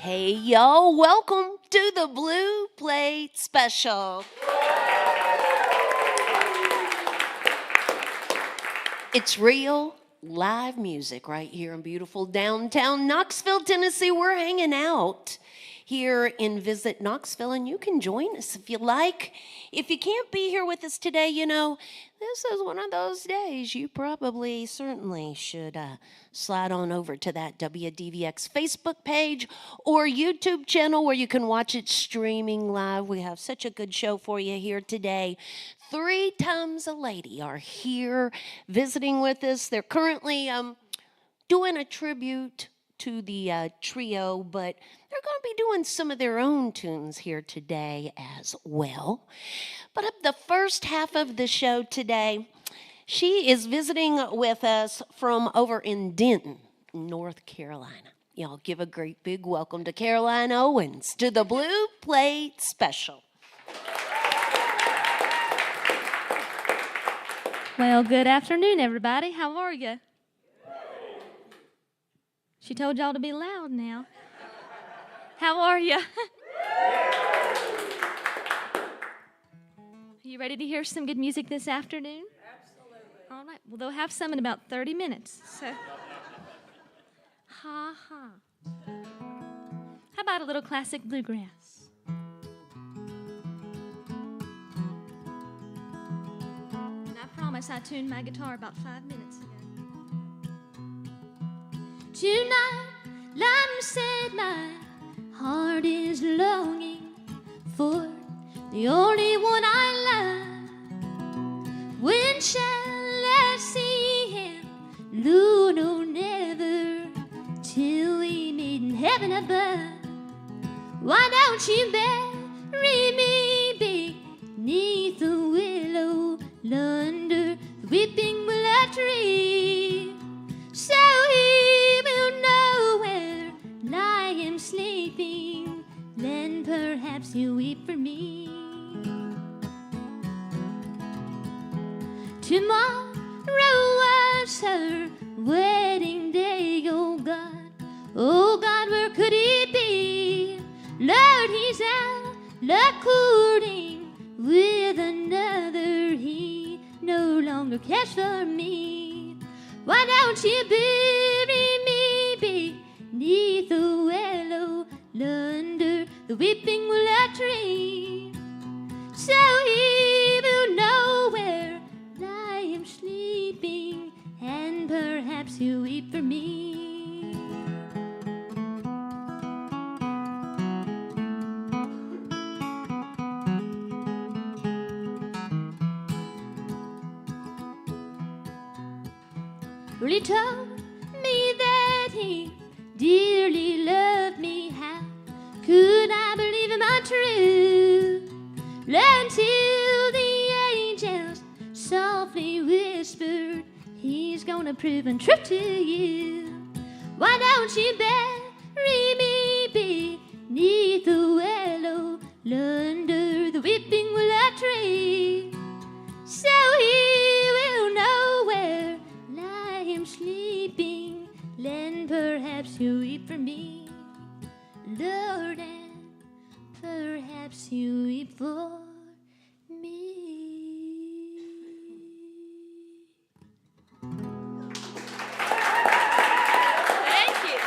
Hey, y'all, welcome to the Blue Plate Special. It's real live music right here in beautiful downtown Knoxville, Tennessee. We're hanging out here in Visit Knoxville, and you can join us if you like. If you can't be here with us today, this is one of those days you probably certainly should slide on over to that WDVX Facebook page or YouTube channel where you can watch it streaming live. We have such a good show for you here today. 3 Times a Lady are here visiting with us. They're currently doing a tribute to the trio, but they're going to be doing some of their own tunes here today as well. But up the first half of the show today, she is visiting with us from over in Denton, North Carolina. Y'all give a great big welcome to Caroline Owens to the Blue Plate Special. Well, good afternoon, everybody. How are you? She told y'all to be loud now. How are you? Are you ready to hear some good music this afternoon? Absolutely. All right. Well, they'll have some in about 30 minutes. So, ha ha. How about a little classic bluegrass? And I promise I tuned my guitar about 5 minutes ago. Tonight, London said my heart is longing for the only one I love. When shall I see him? Lord, no, never, till we meet in heaven above. Why don't you bury me beneath the willow under the weeping willow tree, so he will know where I am sleeping, then perhaps he'll weep for me. Tomorrow was her wedding day, oh God, where could he be? Lord, he's out courting with another, he no longer cares for me. Why don't you bury me beneath the willow under the weeping willow tree, so he will know where I am sleeping, and perhaps he'll weep for me. Well, he told me that he dearly loved me. How could I believe in my truth until the angels softly whispered, he's gonna prove untrue to you. Why don't you bury me beneath the willow under the weeping willow tree, so he will know where I am sleeping, then perhaps he'll weep for me, Lord, and perhaps he'll weep for me. Thank you.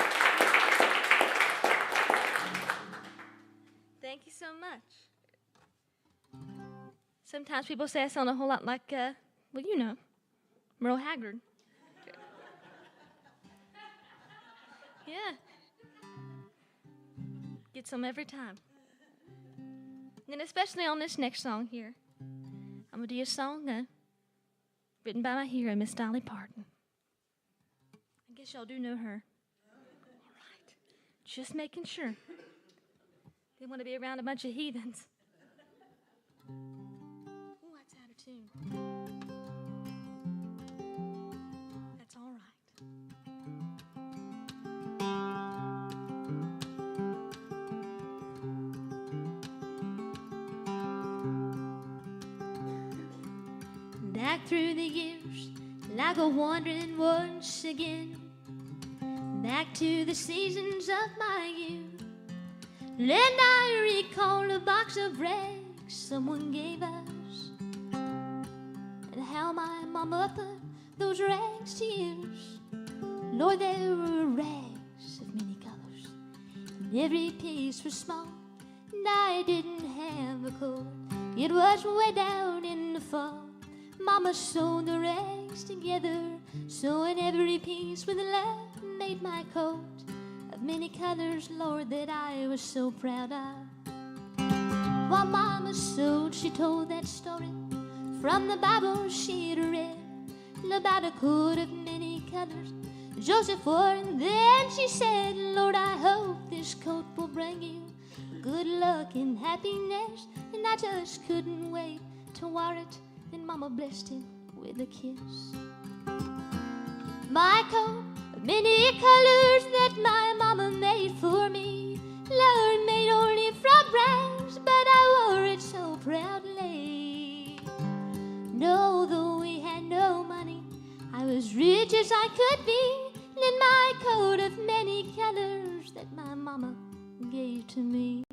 Thank you so much. Sometimes people say I sound a whole lot like, Merle Haggard. Yeah. Get some every time. And especially on this next song here. I'm going to do a song written by my hero, Miss Dolly Parton. I guess y'all do know her. All right. Just making sure. They want to be around a bunch of heathens. Oh, that's out of tune. That's all right. Back through the years, like a wandering once again, back to the seasons of my youth. Then I recall a box of rags someone gave us, and how my mama put those rags to use. Lord, there were rags of many colors, and every piece was small, and I didn't have a coat. It was way down in the fall. Mama sewed the rags together, sewing every piece with love, made my coat of many colors, Lord, that I was so proud of. While Mama sewed, she told that story from the Bible she'd read about a coat of many colors Joseph wore, and then she said, Lord, I hope this coat will bring you good luck and happiness. And I just couldn't wait to wear it. Then Mama blessed him with a kiss. My coat of many colors that my mama made for me, Lord, made only from rags, but I wore it so proudly. No, though we had no money, I was rich as I could be. In my coat of many colors that my mama gave to me.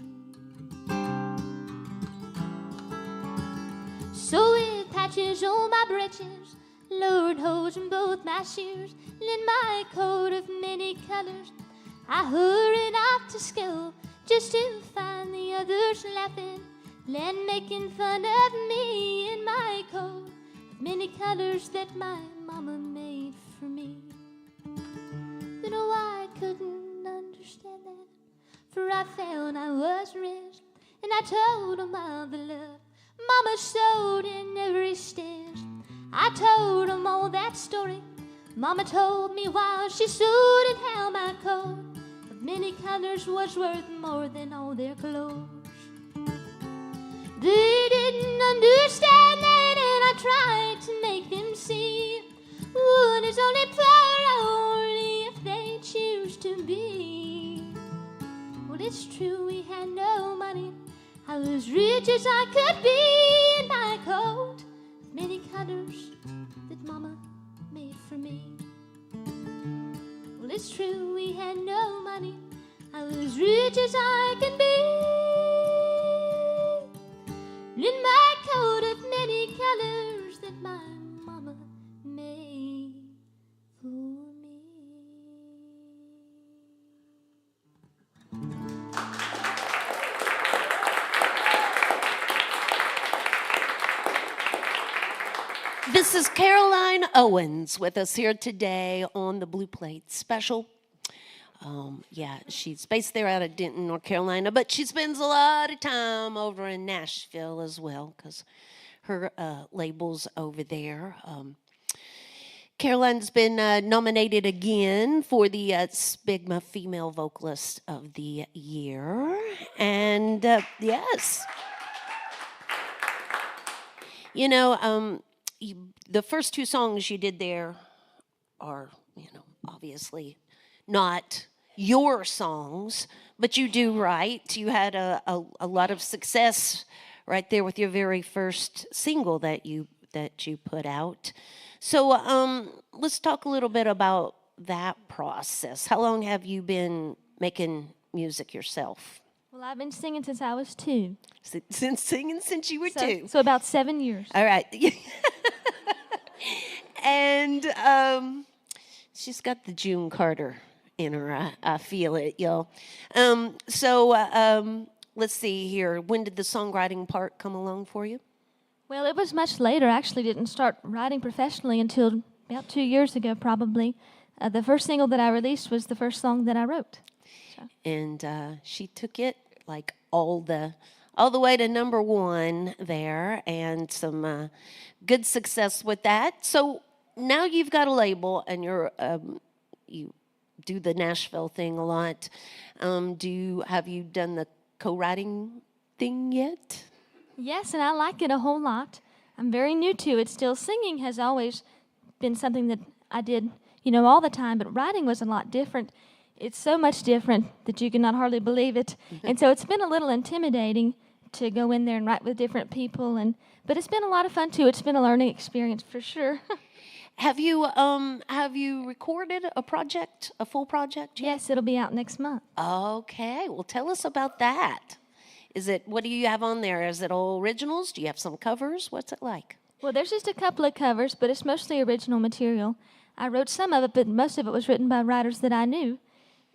So with patches on my breeches, Lord, holes in both my shoes, in my coat of many colors, I hurried off to school just to find the others laughing and making fun of me in my coat of many colors that my mama made for me. But oh, I couldn't understand that, for I found I was rich, and I told them all the love Mama sewed in every stitch. I told them all that story Mama told me while she sewed, and how my coat of many colors was worth more than all their clothes. They didn't understand that, and I tried to make them see wood is only for only if they choose to be. Well, it's true we had no money, I was rich as I could be, in my coat of many colors that Mama made for me. Well, it's true we had no money, I was rich as I could be, in my coat of many colors that my mama made for me. This is Caroline Owens with us here today on the Blue Plate Special. She's based there out of Denton, North Carolina, but she spends a lot of time over in Nashville as well because her label's over there. Caroline's been nominated again for the Spigma Female Vocalist of the Year. And yes. You know, the first two songs you did there are, obviously not your songs, but you do write. You had a lot of success right there with your very first single that you put out. So let's talk a little bit about that process. How long have you been making music yourself? Well, I've been singing since I was 2. Since you were 2. So about 7 years. All right. And she's got the June Carter in her. I feel it, y'all. Let's see here. When did the songwriting part come along for you? Well, it was much later. I actually didn't start writing professionally until about 2 years ago, probably. The first single that I released was the first song that I wrote. So. And she took it like all the way to #1 there, and some good success with that. So now you've got a label, and you do the Nashville thing a lot. Have you done the co-writing thing yet? Yes, and I like it a whole lot. I'm very new to it still. Singing has always been something that I did, all the time, but writing was a lot different. It's so much different that you cannot hardly believe it. And so it's been a little intimidating to go in there and write with different people, but it's been a lot of fun too. It's been a learning experience for sure. Have you recorded a project, a full project yet? Yes, it'll be out next month. Okay, well, tell us about that. What do you have on there? Is it all originals? Do you have some covers? What's it like? Well, there's just a couple of covers, but it's mostly original material. I wrote some of it, but most of it was written by writers that I knew.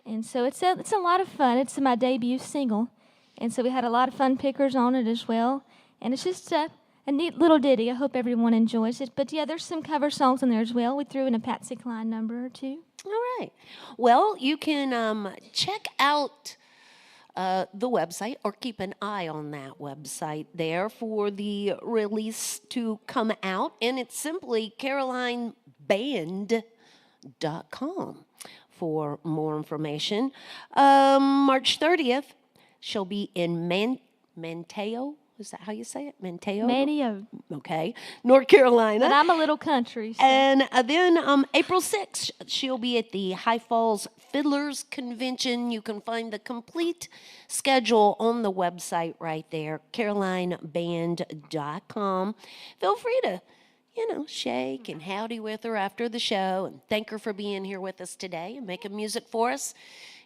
And so it's a lot of fun. It's my debut single. And so we had a lot of fun pickers on it as well. And it's just a neat little ditty. I hope everyone enjoys it. But yeah, there's some cover songs in there as well. We threw in a Patsy Cline number or two. All right. Well, you can check out the website or keep an eye on that website there for the release to come out. And it's simply carolineband.com for more information. March 30th, she'll be in Manteo. Is that how you say it? Manteo? Manteo. Okay. North Carolina. But I'm a little country. So. And then April 6th, she'll be at the High Falls Fiddlers Convention. You can find the complete schedule on the website right there, carolineband.com. Feel free to, shake and howdy with her after the show and thank her for being here with us today and making music for us.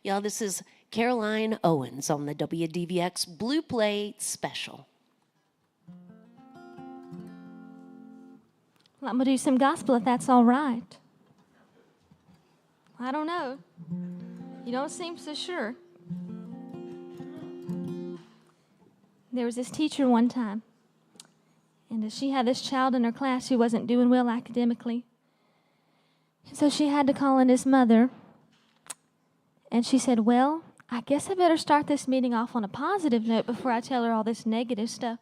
Y'all, this is Caroline Owens on the WDVX Blue Plate Special. Well, I'm going to do some gospel if that's all right. I don't know. You don't seem so sure. There was this teacher one time, and she had this child in her class who wasn't doing well academically. And so she had to call in his mother, and she said, well, I guess I better start this meeting off on a positive note before I tell her all this negative stuff.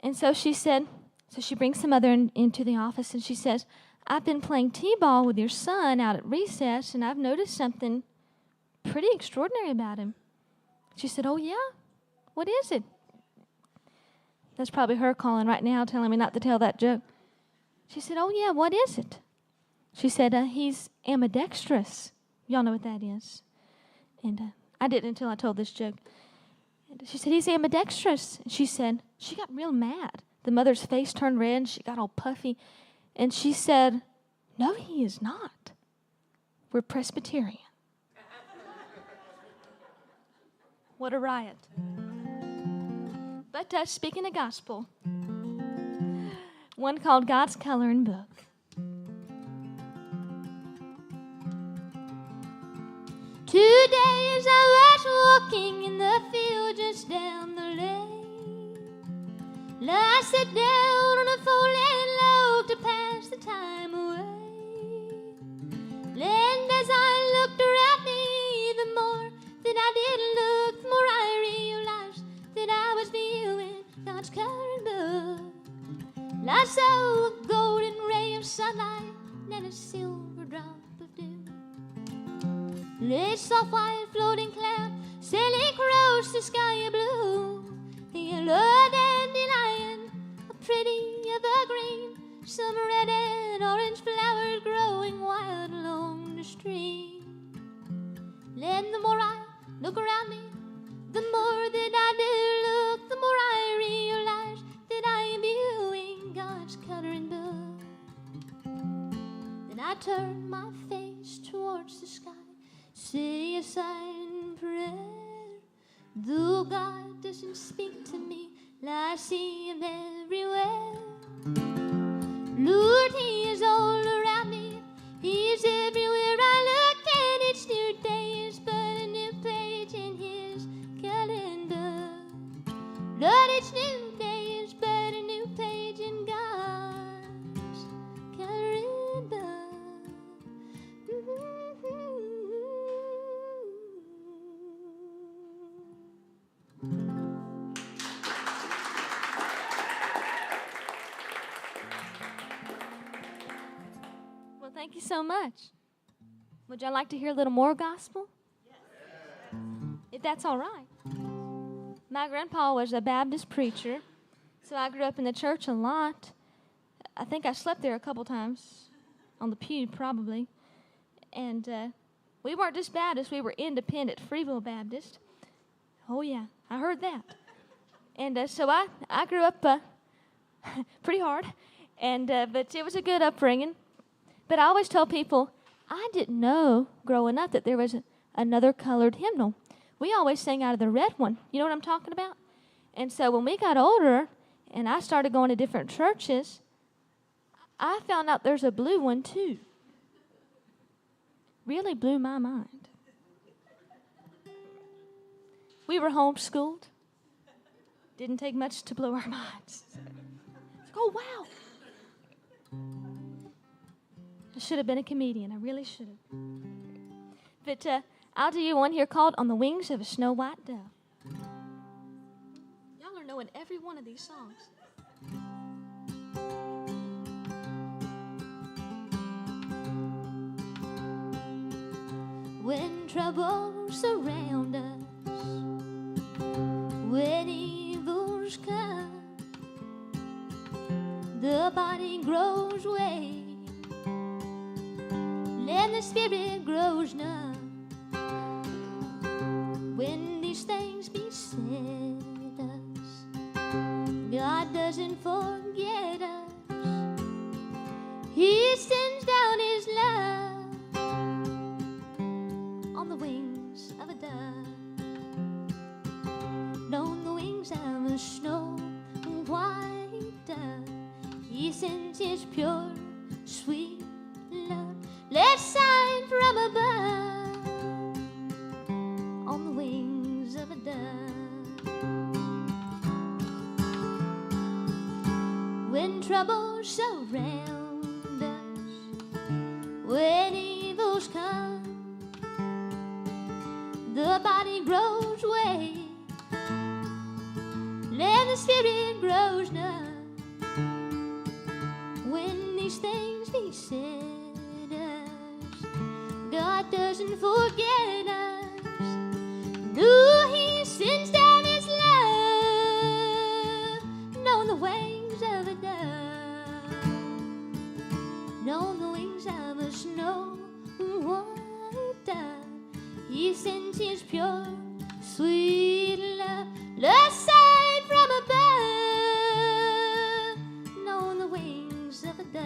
And so she said, so she brings the mother into the office, and she says, I've been playing t-ball with your son out at recess, and I've noticed something pretty extraordinary about him. She said, oh, yeah? What is it? That's probably her calling right now, telling me not to tell that joke. She said, oh, yeah, what is it? She said, he's ambidextrous. Y'all know what that is. And I didn't until I told this joke. And she said, he's ambidextrous. And she said, she got real mad. The mother's face turned red, and she got all puffy. And she said, no, he is not. We're Presbyterian. What a riot. But speaking of gospel, one called God's Coloring Book. Today as I was walking in the field just down the lane, I sat down on a four-legged log to pass the time away. And as I looked around me, the more that I did look, the more I realized that I was viewing God's coloring book. I saw a golden ray of sunlight and a silver drop of dew. A soft white floating cloud sailing across the sky of blue. A yellow dandelion, a pretty evergreen, some red and orange flowers growing wild along the stream. And the more I look around me, the more that I do look, the more I realize that I am viewing God's coloring book. Then I turn my face towards the sky, say a silent prayer. Though God doesn't speak to me, I see him everywhere. Lord, he is all around me, he is everywhere I look, and each new day is but a new page in his coloring book. Lord, each new day is but a new page in God's coloring book. Well, thank you so much. Would y'all like to hear a little more gospel? Yes. If that's all right. My grandpa was a Baptist preacher, so I grew up in the church a lot. I think I slept there a couple times, on the pew probably. And we weren't just Baptist, we were independent, Freeville Baptist. Oh yeah, I heard that. And so I grew up pretty hard, and but it was a good upbringing. But I always tell people, I didn't know growing up that there was another colored hymnal. We always sang out of the red one. You know what I'm talking about? And so when we got older and I started going to different churches, I found out there's a blue one too. Really blew my mind. We were homeschooled. Didn't take much to blow our minds. Oh, wow. I should have been a comedian. I really should have. But I'll do you one here called On the Wings of a Snow White Dove. Y'all are knowing every one of these songs. When troubles surround us, when evils come, the body grows weak, and the spirit grows numb. When these things beset us, God doesn't forget us. He sends down His love on the wings of a dove, on the wings of a snow white dove. He sends His pure, sweet love. Let's shine from above on the wings of a dove. When troubles surround us, when evils come, the body grows weak, and the spirit grows numb. When these things beset us, God doesn't forget us. No, He sends down His love on the wings of a dove, on the wings of a snow white dove. He sends His pure, sweet love. Let's shine from above on the wings of a dove,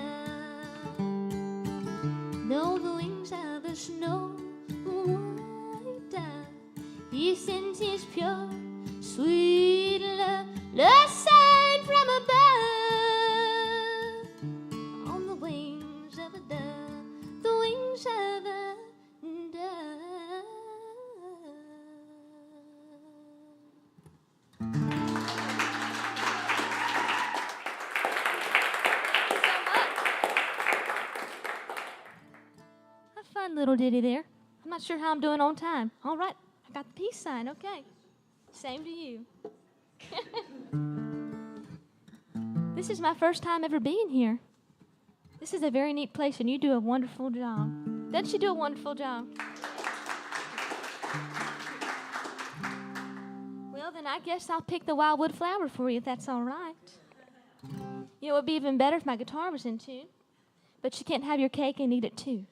on the wings of a snow white dove. He sends His pure, sweet love. Let's shine from above on the wings of a dove, the wings of a dove. A fun little ditty there. I'm not sure how I'm doing on time. All right, I got the peace sign. Okay. Same to you. This is my first time ever being here. This is a very neat place, and you do a wonderful job. Doesn't she do a wonderful job? Well, then I guess I'll pick the wildwood flower for you, if that's all right. You know, it would be even better if my guitar was in tune. But you can't have your cake and eat it too.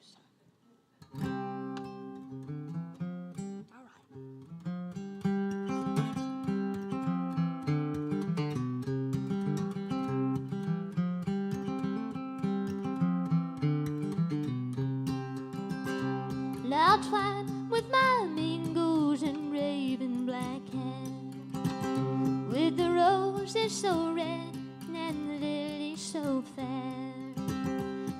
I'll twine with my mingoes and raven black hair, with the roses so red and the lilies so fair,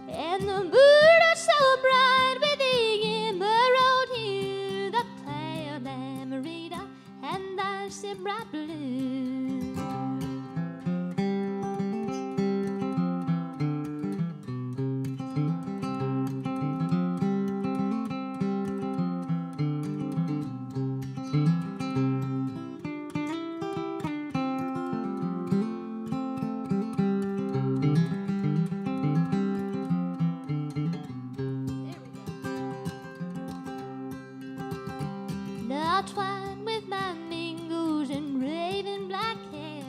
and the moon is so bright with the emerald hue, the pale amarita and the icy bright blue. I'll twine with my mingoes and raven black hair,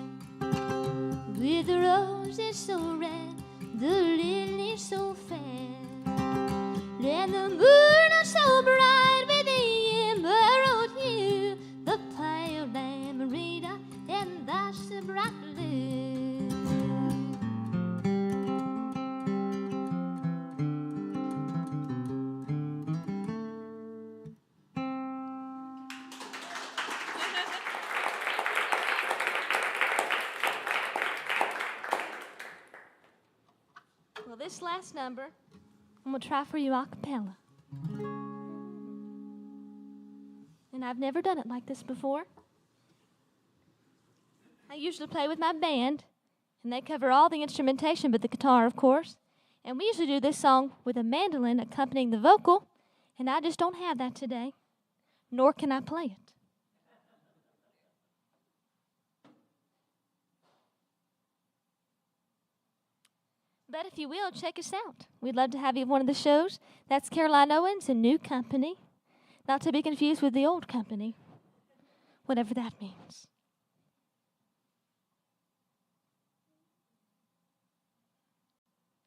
with the roses so red, the lilies so fair, and the moon is so bright with the emerald hue, the pale amarita and the bright blue. Well, this last number, I'm going to try for you a cappella. And I've never done it like this before. I usually play with my band, and they cover all the instrumentation but the guitar, of course. And we usually do this song with a mandolin accompanying the vocal, and I just don't have that today, nor can I play it. But if you will, check us out. We'd love to have you at one of the shows. That's Caroline Owens and New Company. Not to be confused with the old company, whatever that means.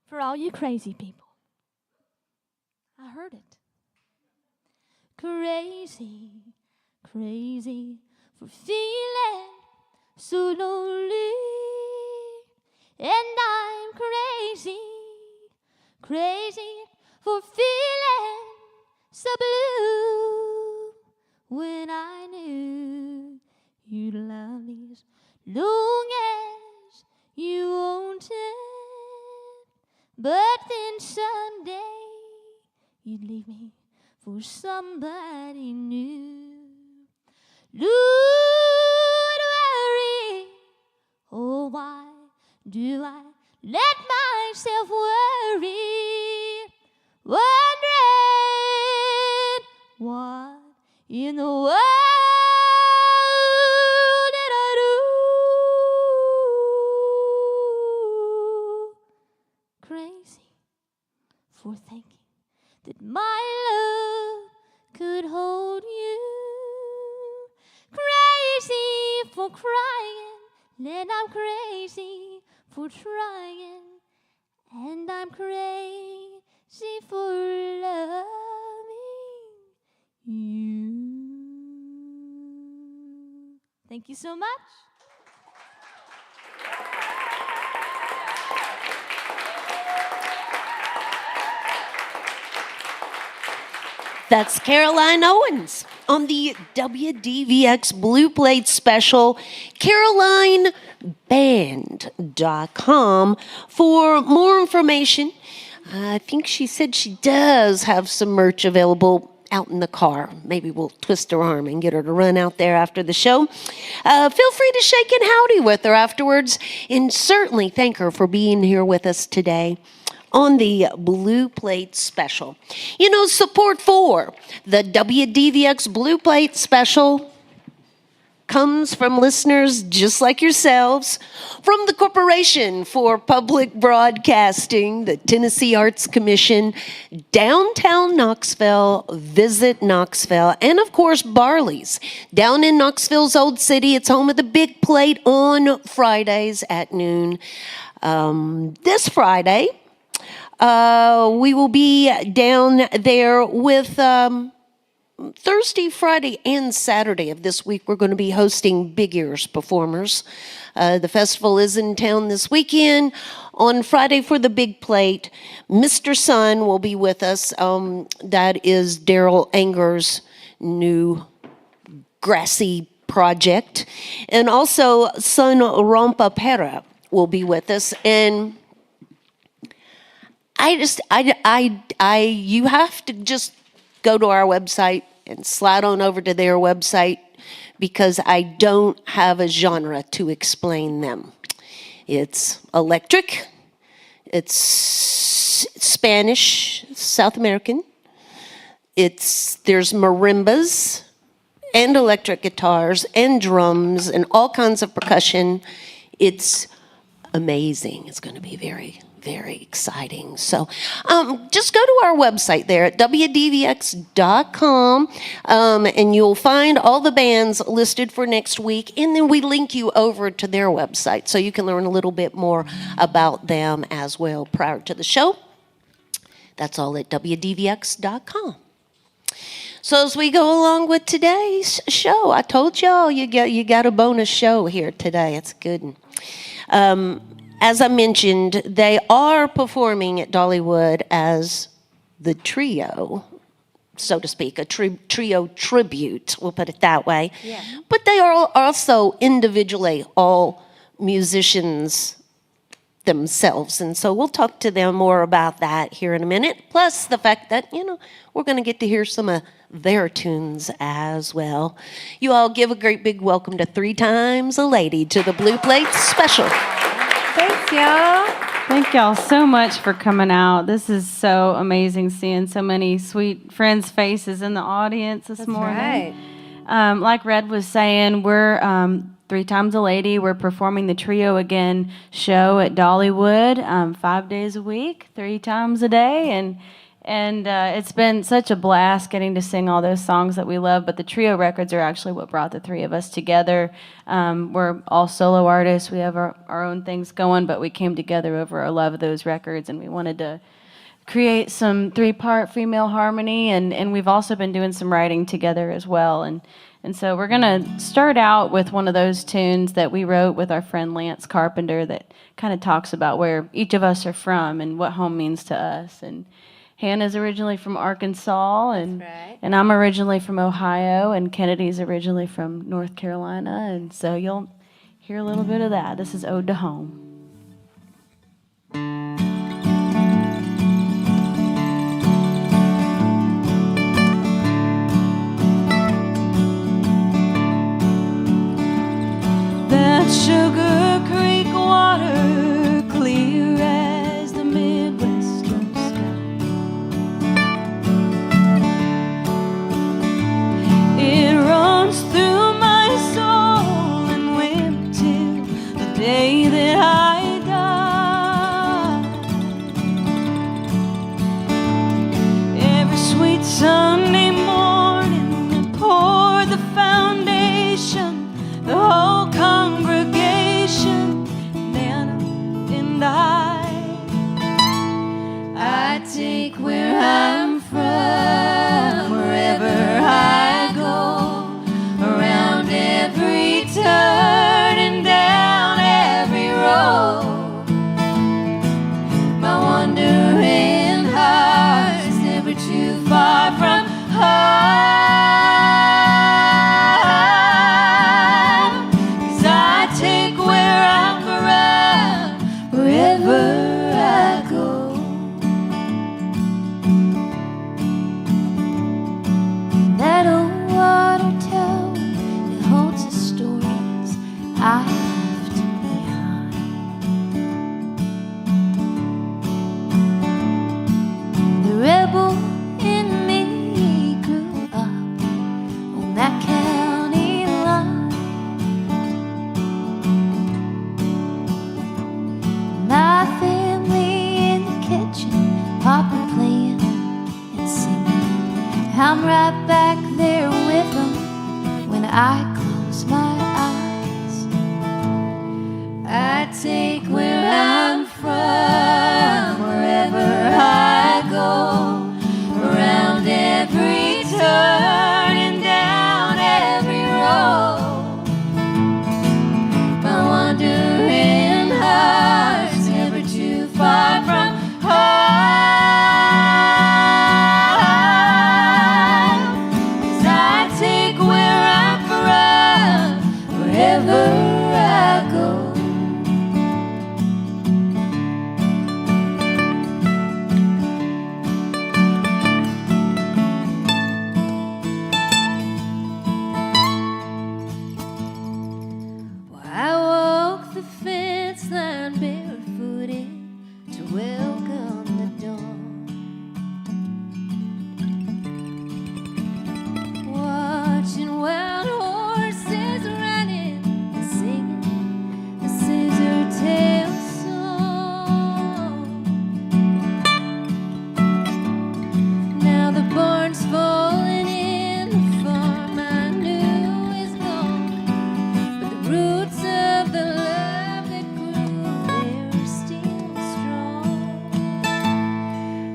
For all you crazy people, I heard it. Crazy, crazy for feeling so lonely. And I'm crazy, crazy for feeling so blue. When I knew you'd love me as long as you wanted, but then someday you'd leave me for somebody new. Lord, worry, oh why do I let myself worry, wondering what in the world did I do? Crazy for thinking that my love could hold you. Crazy for crying, and I'm crazy for trying, and I'm crazy for loving you. Thank you so much. That's Caroline Owens on the WDVX Blue Plate Special, CarolineBand.com for more information. I think she said she does have some merch available out in the car. Maybe we'll twist her arm and get her to run out there after the show. Feel free to shake and howdy with her afterwards, and certainly thank her for being here with us today on the Blue Plate Special. You know, support for the WDVX Blue Plate Special comes from listeners just like yourselves, from the Corporation for Public Broadcasting, the Tennessee Arts Commission, downtown Knoxville, Visit Knoxville, and of course Barley's. Down in Knoxville's Old City, it's home of the Big Plate on Fridays at noon. This Friday, we will be down there with Thursday, Friday, and Saturday of this week. We're going to be hosting Big Ears performers. The festival is in town this weekend. On Friday for the Big Plate, Mr. Sun will be with us. That is Daryl Anger's new grassy project. And also Sun Rompa Pera will be with us. And you have to just go to our website and slide on over to their website, because I don't have a genre to explain them. It's electric, it's Spanish, South American, there's marimbas and electric guitars and drums and all kinds of percussion. It's amazing. It's going to be very, very exciting. So just go to our website there at WDVX.com, and you'll find all the bands listed for next week, and then we link you over to their website so you can learn a little bit more about them as well prior to the show. That's all at WDVX.com. So as we go along with today's show, I told y'all you got a bonus show here today. It's good. As I mentioned, they are performing at Dollywood as the trio, so to speak, a trio tribute, we'll put it that way. Yeah. But they are also individually all musicians themselves. And so we'll talk to them more about that here in a minute. Plus the fact that, we're going to get to hear some of their tunes as well. You all give a great big welcome to 3 Times a Lady to the Blue Plate Special. Thanks, y'all. Thank y'all so much for coming out. This is so amazing seeing so many sweet friends' faces in the audience this morning. Right. Like Red was saying, we're 3 Times a Lady. We're performing the Trio Again show at Dollywood 5 days a week, 3 times a day, and it's been such a blast getting to sing all those songs that we love. But the trio records are actually what brought the 3 of us together. We're all solo artists. We have our own things going, but we came together over our love of those records, and we wanted to create some 3-part female harmony, and we've also been doing some writing together as well. And so we're going to start out with one of those tunes that we wrote with our friend Lance Carpenter that kind of talks about where each of us are from and what home means to us. And Hannah's originally from Arkansas, and I'm originally from Ohio, and Kennedy's originally from North Carolina, and so you'll hear a little bit of that. This is Ode to Home. That Sugar Creek water, clear as the Midwestern sky. It runs through my soul and went till the day that I die. Every sweet Sunday morning we pour the foundation, the whole congregation, Nana and I take where I'm from, wherever I go, around every turn and down every road. My wandering heart's never too far from home, 'cause I take where I'm from, wherever I go. That old water tower, it holds the stories I left behind. The rebel in me grew up on that county line. My family in the kitchen, Papa playing and singing. I'm right back there with them when I close my eyes. I take where I'm from, wherever I go, around every turn and down every road. My wandering heart's never too far from home, 'cause I take where I'm from, wherever I go. Well, I walk the fence line barefooted to welcome the dawn. Watching wild horses running and singing a scissor tail song. Now the barn's falling in, the farm I knew is gone, but the roots of the love that grew there are still strong.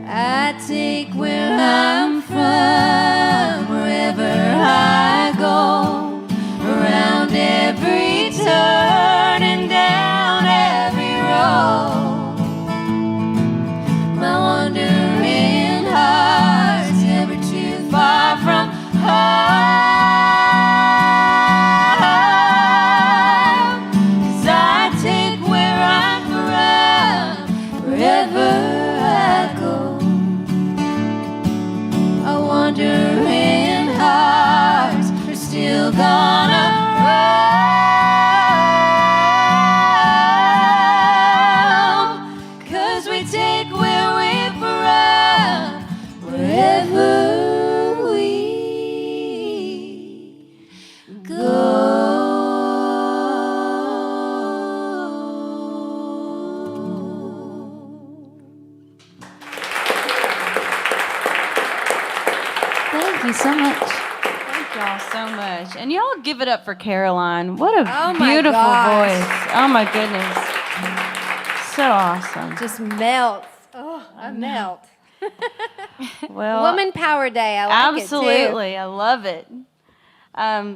I take where I'm from, wherever I go, around every turn and down every road. My wandering heart's never too far from home, 'cause I take where I'm from, take where we're from, wherever we go. Thank you so much. Thank y'all so much. And y'all give it up for Caroline. What a beautiful voice. Oh my goodness. So awesome. Just melts. Oh, I melt. Well, Woman Power Day. I like absolutely. I love it.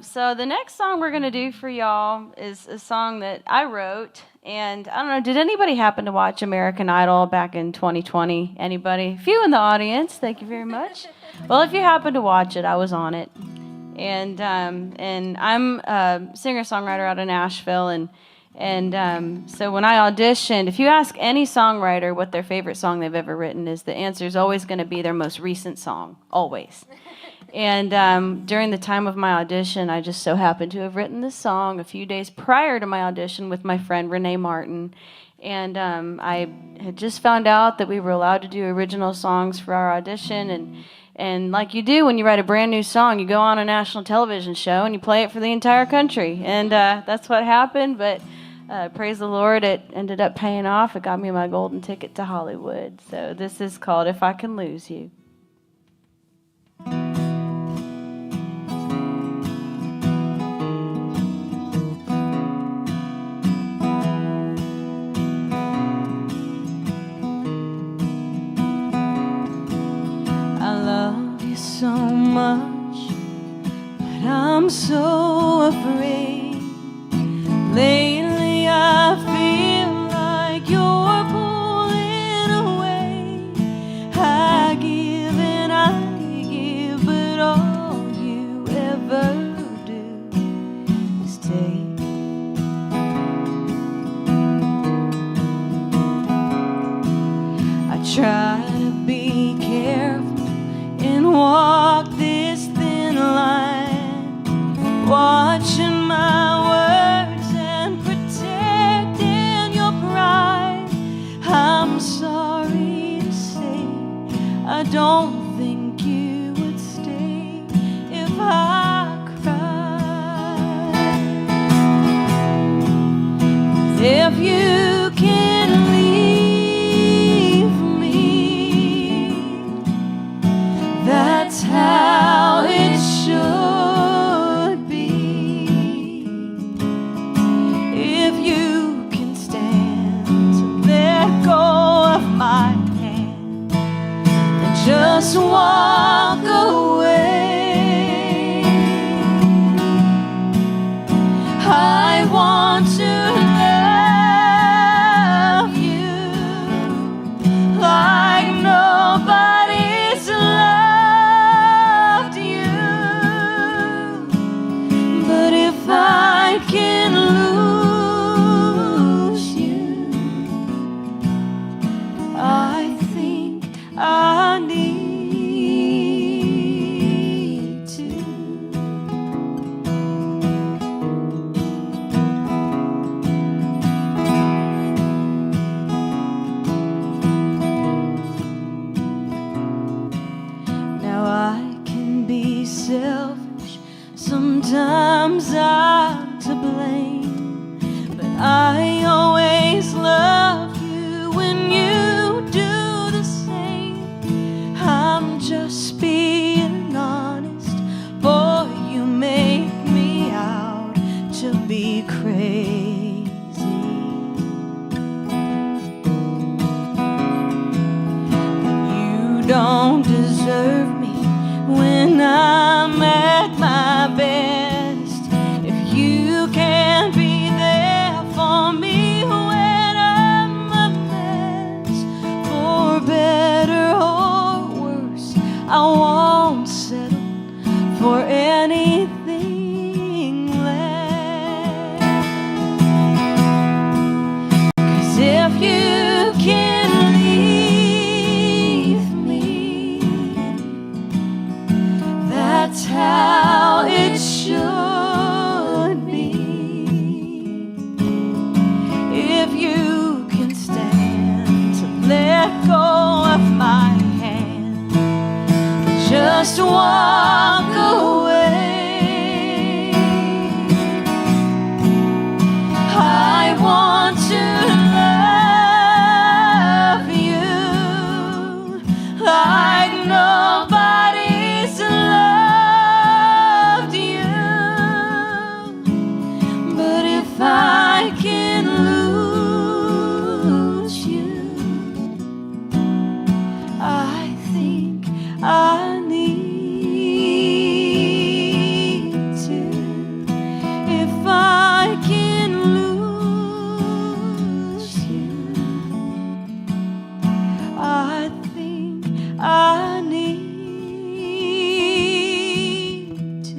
So the next song we're going to do for y'all is a song that I wrote. And I don't know, did anybody happen to watch American Idol back in 2020? Anybody? A few in the audience. Thank you very much. Well, if you happen to watch it, I was on it. And I'm a singer-songwriter out of Nashville. And so when I auditioned, if you ask any songwriter what their favorite song they've ever written is, the answer is always going to be their most recent song, always. And during the time of my audition, I just so happened to have written this song a few days prior to my audition with my friend Renee Martin. And I had just found out that we were allowed to do original songs for our audition. And like you do when you write a brand new song, you go on a national television show and you play it for the entire country. And that's what happened. But praise the Lord, it ended up paying off. It got me my golden ticket to Hollywood. So this is called If I Can Lose You. So much, but I'm so afraid. Lately I feel like you're pulling away. I give and I give, but all you ever do is take. I try to be careful and walk this thin line, watching my words and protecting your pride. I'm sorry to say, I don't think you would stay if I cried. If you can leave me, that's how it should be. If you can stand to let go of my hand and just walk away, I want to love you like nobody's loved you. But if I can lose you, I think I need to. Now I can be selfish, sometimes I'm to blame, but I always love you when you do the same. I'm just being honest, boy, you make me out to be crazy. You don't deserve me when I'm at my best. If you can't be there for me when I'm a mess, for better or worse, I won't settle for anything less. 'Cause if you can leave me, that's how it should be. If you can stand to let let go of my hand, just walk away. I want to love you like nobody's loved you, but if I can lose you, I think I need to. If I can lose you, I think I need to.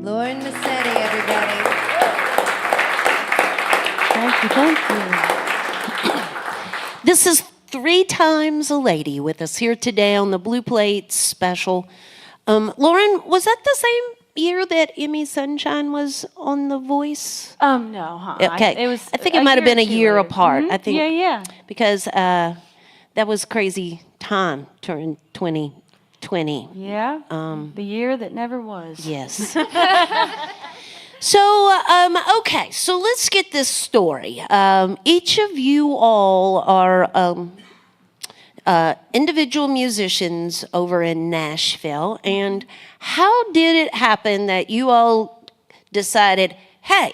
Lauren Massetti, everybody. Thank you, thank you. This is 3 Times a Lady with us here today on the Blue Plate special. Lauren, was that the same year that Emmy Sunshine was on The Voice? No, Okay. It was. I think it might have been a year later. apart. I think. Yeah. Because that was crazy time during 2020. Yeah. The year that never was. Yes. So, okay, so let's get this story. Each of you all are individual musicians over in Nashville. And how did it happen that you all decided, hey,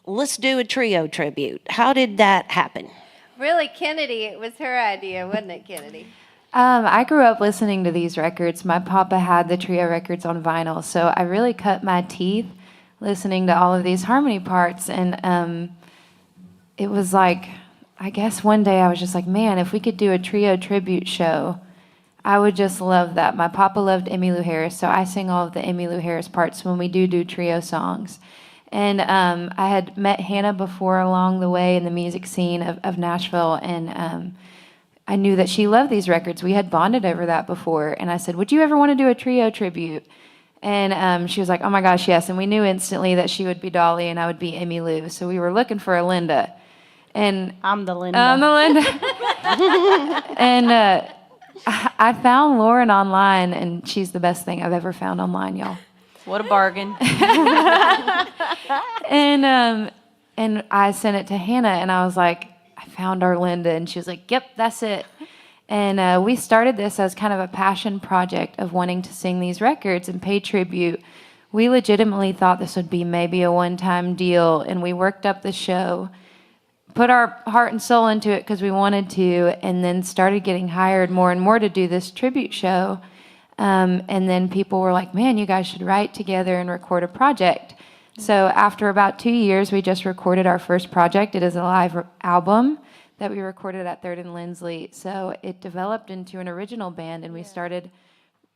let's do a trio tribute? How did that happen? Really, Kennedy, it was her idea, wasn't it, Kennedy? I grew up listening to these records. My papa had the trio records on vinyl, so I really cut my teeth listening to all of these harmony parts. And it was like, I guess one day I was just like, man, if we could do a trio tribute show, I would just love that. My papa loved Emmylou Harris, so I sing all of the Emmylou Harris parts when we do trio songs. And I had met Hannah before along the way in the music scene of Nashville, and I knew that she loved these records. We had bonded over that before, and I said, would you ever want to do a trio tribute? And she was like, oh my gosh, yes. And we knew instantly that she would be Dolly and I would be Emmylou. So we were looking for a Linda. And I'm the Linda. I'm the Linda. And I found Lauren online, and she's the best thing I've ever found online, y'all. What a bargain. And I sent it to Hannah, and I was like, I found our Linda. And she was like, yep, that's it. And we started this as kind of a passion project of wanting to sing these records and pay tribute. We legitimately thought this would be maybe a one-time deal, and we worked up the show, put our heart and soul into it because we wanted to, and then started getting hired more and more to do this tribute show. And then people were like, man, you guys should write together and record a project. So after about 2 years, we just recorded our first project. It is a live album that we recorded at 3rd and Lindsley. So it developed into an original band, and we started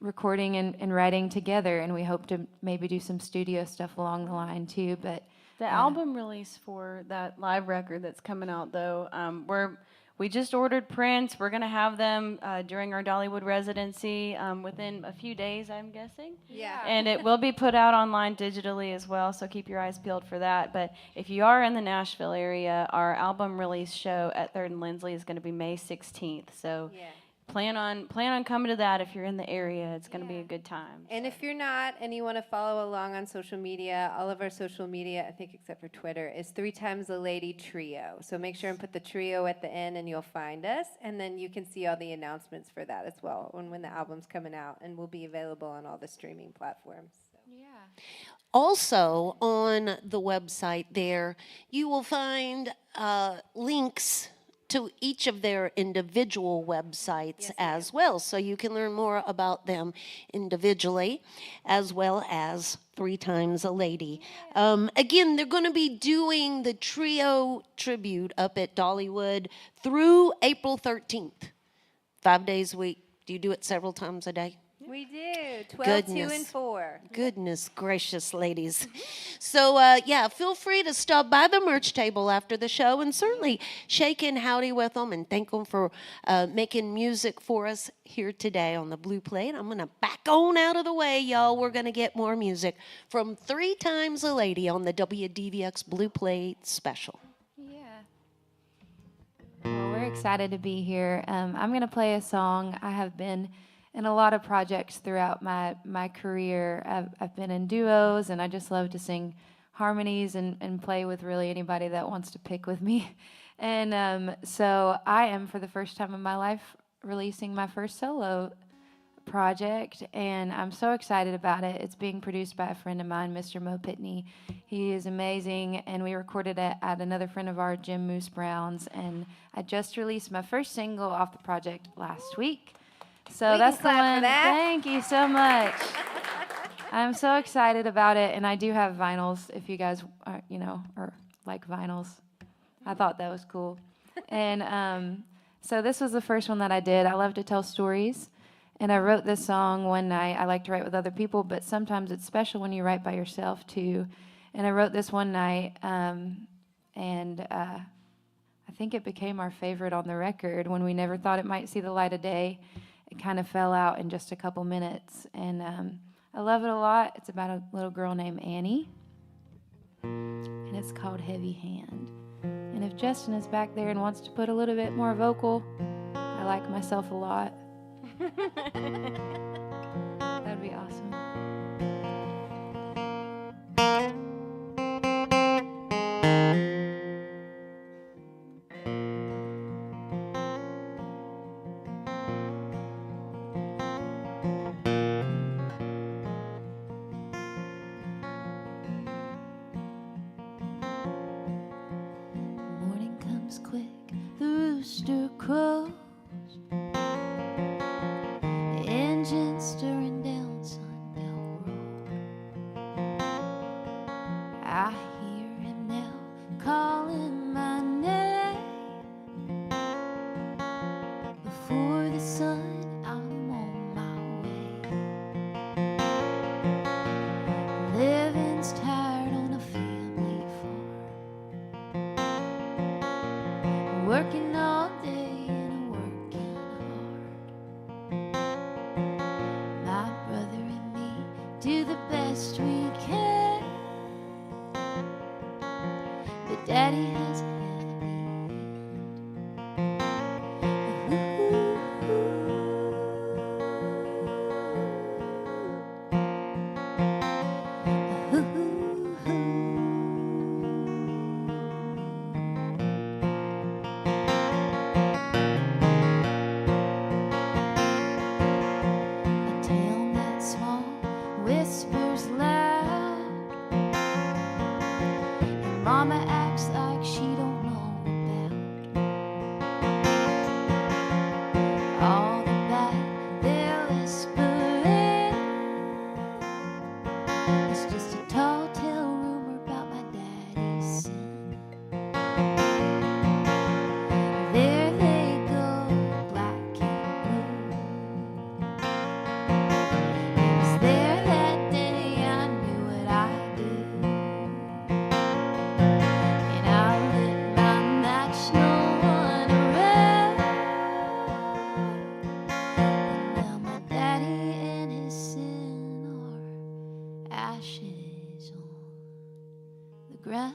recording and writing together, and we hope to maybe do some studio stuff along the line too. But The album release for that live record that's coming out, though, we just ordered prints. We're going to have them during our Dollywood residency within a few days, I'm guessing. Yeah. And it will be put out online digitally as well, so keep your eyes peeled for that. But if you are in the Nashville area, our album release show at 3rd and Lindsley is going to be May 16th. So Yeah. plan on coming to that if you're in the area. It's going to be a good time. And if you're not and you want to follow along on social media, all of our social media, I think except for Twitter, is 3 Times a Lady Trio. So make sure and put the trio at the end and you'll find us. And then you can see all the announcements for that as well when the album's coming out, and will be available on all the streaming platforms. So. Also, on the website there, you will find links to each of their individual websites as well. So you can learn more about them individually as well as 3 Times a Lady. Again, they're going to be doing the trio tribute up at Dollywood through April 13th, 5 days a week. Do you do it several times a day? We do. 12, 2, and Goodness. 4. Goodness gracious, ladies. So, yeah, feel free to stop by the merch table after the show and certainly shake in howdy with them and thank them for making music for us here today on the Blue Plate. I'm going to back on out of the way, y'all. We're going to get more music from 3 Times a Lady on the WDVX Blue Plate special. Yeah. Well, we're excited to be here. I'm going to play a song. I have been in a lot of projects throughout my career. I've been in duos, and I just love to sing harmonies and play with really anybody that wants to pick with me. And so I am, for the first time in my life, releasing my first solo project, and I'm so excited about it. It's being produced by a friend of mine, Mr. Mo Pitney. He is amazing, and we recorded it at another friend of ours, Jim Moose Brown's, and I just released my first single off the project last week. So We that's can the clap for one. that. Thank you so much. I'm so excited about it, and I do have vinyls if you guys are, or like vinyls. I thought that was cool. And so this was the first one that I did. I love to tell stories, and I wrote this song one night. I like to write with other people, but sometimes it's special when you write by yourself too. And I wrote this one night, and I think it became our favorite on the record when we never thought it might see the light of day. It kind of fell out in just a couple minutes, and I love it a lot. It's about a little girl named Annie, and it's called Heavy Hand. And if Justin is back there and wants to put a little bit more vocal, I like myself a lot. That'd be awesome. Morning comes quick, the rooster crows, engine stirring down Sunbelt Road. I hear him now calling my name. Before the sun, I'm on my way. Living's tired on a family farm, working all day and working hard. My brother and me do the best we can, but Daddy has a heavy A town that's small whispers loud, and Mama acts like she don't know about all the bad they're whispering. It's just a tall tale rumor about my daddy's sin. There they go, black and blue. It was there that day I knew what I do, and I lit my match, no one around. And now my daddy and his sin are ashes on the ground.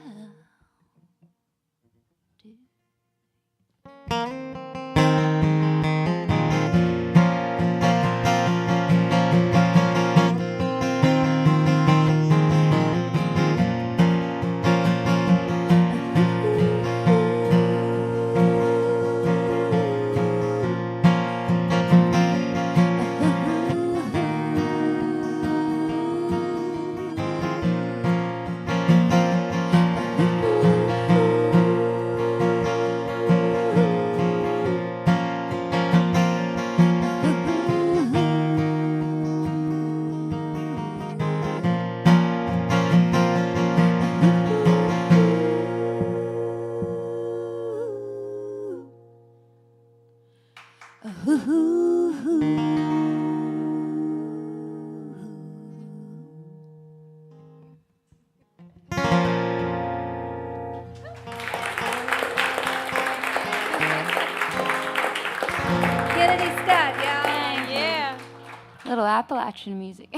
Appalachian music.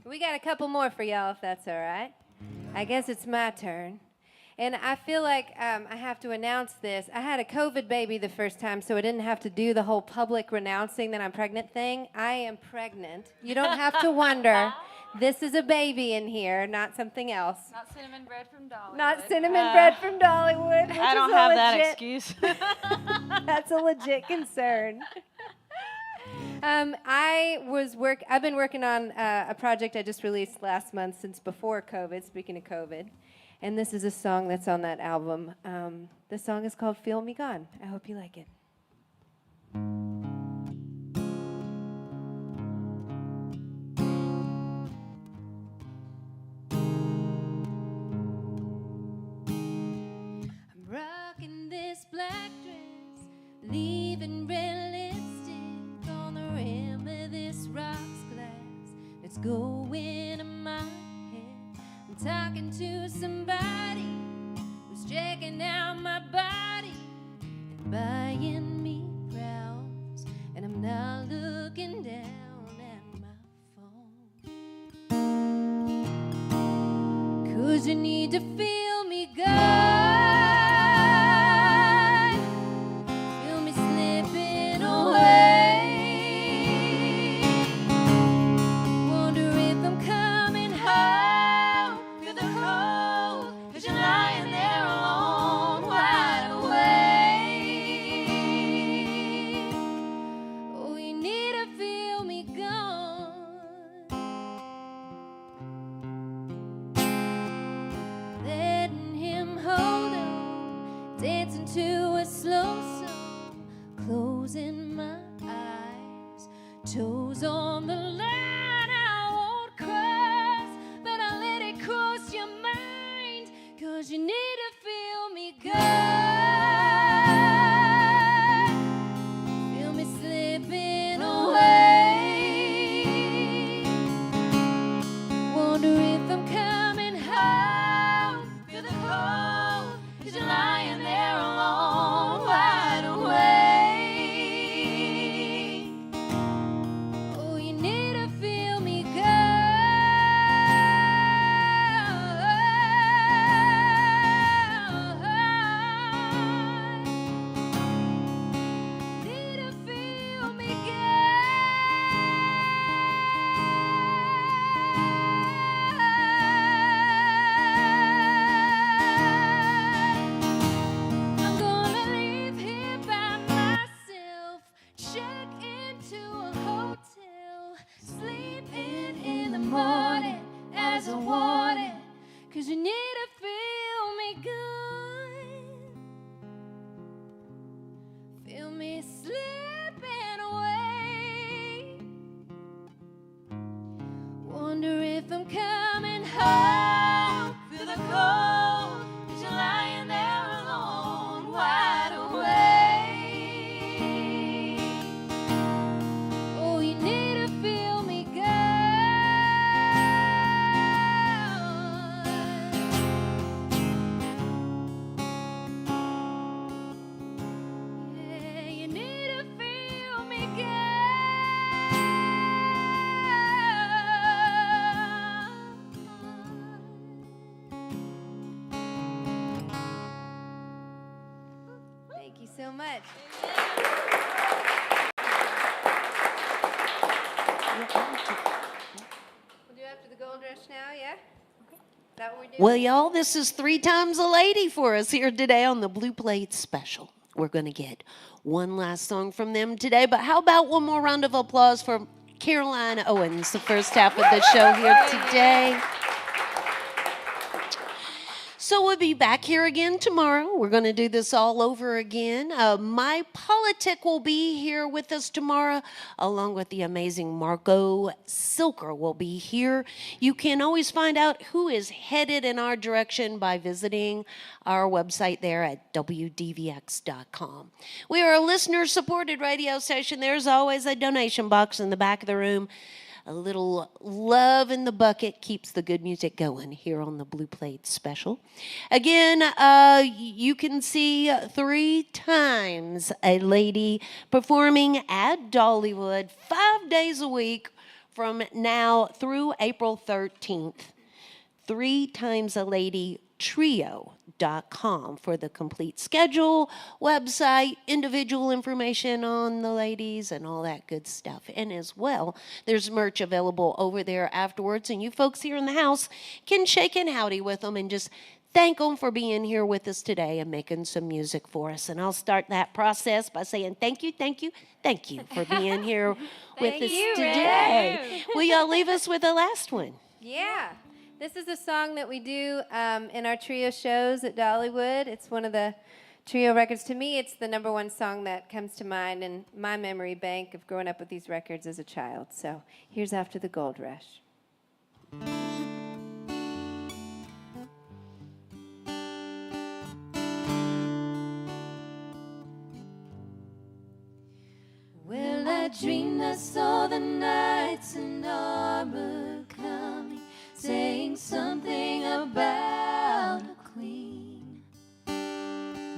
We got a couple more for y'all, if that's all right. I guess it's my turn. And I feel like I have to announce this. I had a COVID baby the first time, so I didn't have to do the whole public renouncing that I'm pregnant thing. I am pregnant. You don't have to wonder. This is a baby in here, not something else. Not cinnamon bread from Dollywood. Not cinnamon bread from Dollywood. Which I don't is a have that legit- excuse. That's a legit concern. I've been working on a project I just released last month since before COVID, speaking of COVID. And this is a song that's on that album. The song is called Feel Me Gone. I hope you like it. I'm rocking this black dress, leaving red lipstick on the rim of this rocks glass. Let's go into my head. I'm talking to somebody who's checking out my body and buying me crowns, and I'm not looking down at my phone. 'Cause you need to feel me gone, feel me slipping away. Wonder if I'm coming home, feel the cold, 'cause you're lying there alone, wide awake. Oh, you need to feel me gone. Letting him hold on, dancing to a slow song, closing my eyes, toes on the line. I won't cross, but I'll let it cross your mind, 'cause you need to feel me gone, feel me slipping away. Wonder if I'm coming home, feel the cold, 'cause you're lying there alone, wide awake. Oh, you need to feel me gone. Need to feel me gone. I'm gonna leave here by myself, check into a hotel, sleep in the morning as I wanted, 'cause you need to feel me gone, feel me slipping away. Wonder if I'm coming home, feel the cold, 'cause you're lying there alone, wide awake. Oh, you need to feel me gone. Yeah, you need to feel me gone. Thank you so much. We'll do after the gold rush now, yeah? Is that what we're doing? Well, y'all, this is 3 times a lady for us here today on the Blue Plate Special. We're going to get one last song from them today, but how about one more round of applause for Caroline Owens, the first half of the show here today. So we'll be back here again tomorrow. We're going to do this all over again. My Politic will be here with us tomorrow, along with the amazing Margot Silker will be here. You can always find out who is headed in our direction by visiting our website there at WDVX.com. We are a listener-supported radio station. There's always a donation box in the back of the room. A little love in the bucket keeps the good music going here on the Blue Plate Special. Again, you can see 3 times a lady performing at Dollywood 5 days a week from now through April 13th. 3 times a lady trio.com for the complete schedule, website, individual information on the ladies, and all that good stuff. And as well, there's merch available over there afterwards, and you folks here in the house can shake and howdy with them and just thank them for being here with us today and making some music for us. And I'll start that process by saying thank you, thank you, thank you for being here with us today. Will y'all leave us with the last one? Yeah. This is a song that we do in our trio shows at Dollywood. It's one of the trio records. To me, it's the #1 song that comes to mind in my memory bank of growing up with these records as a child. So here's After the Gold Rush. Well, I dreamed I saw the knights in armor coming, saying something about a queen.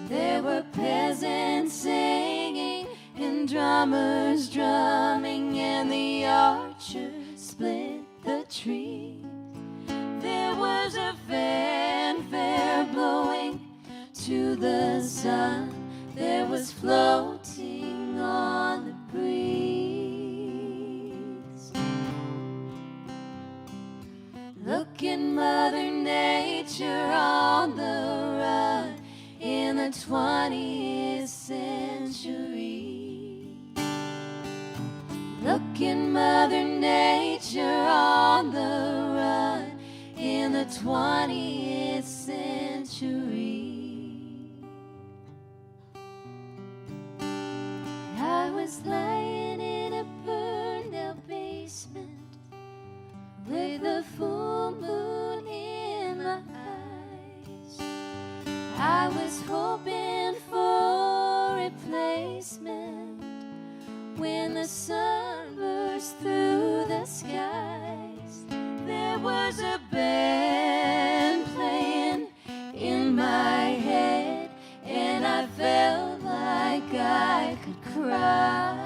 There were peasants singing and drummers drumming, and the archers split the tree. There was a fanfare blowing to the sun. There was floating on the breeze. Look at Mother Nature on the run in the 20th century. Look at Mother Nature on the run in the 20th century. I was lying in a burned out basement with a full moon in my eyes. I was hoping for replacement when the sun burst through the skies. There was a band playing in my head, and I felt like I could cry.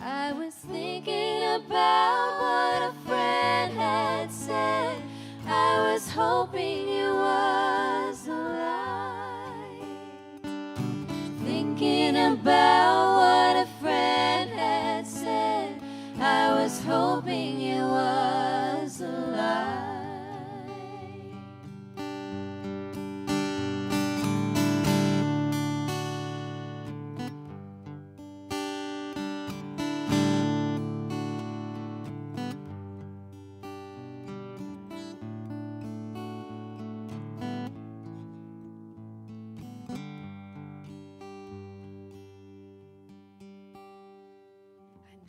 I was thinking about what a friend had said. I was hoping it was a lie. Thinking about what a friend had said. I was hoping it was a lie.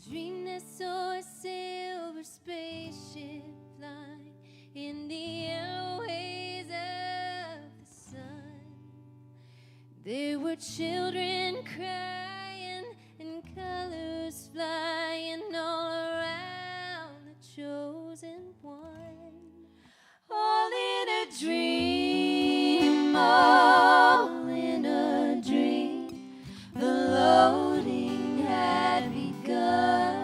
Dreamed I saw a silver spaceship flying in the airways of the sun. There were children crying and colors flying all around the chosen one. All in a dream, all in a dream. The loading had begun.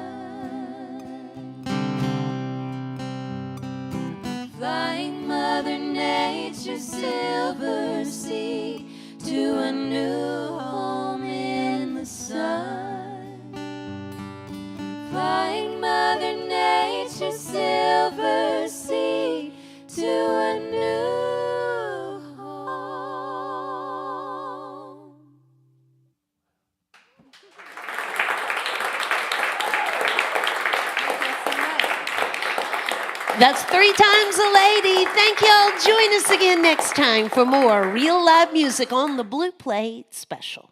Flying Mother Nature's silver sea to a new home in the sun. Flying Mother Nature's silver sea to a new home. That's 3 times a lady. Thank y'all. Join us again next time for more real live music on the Blue Plate Special.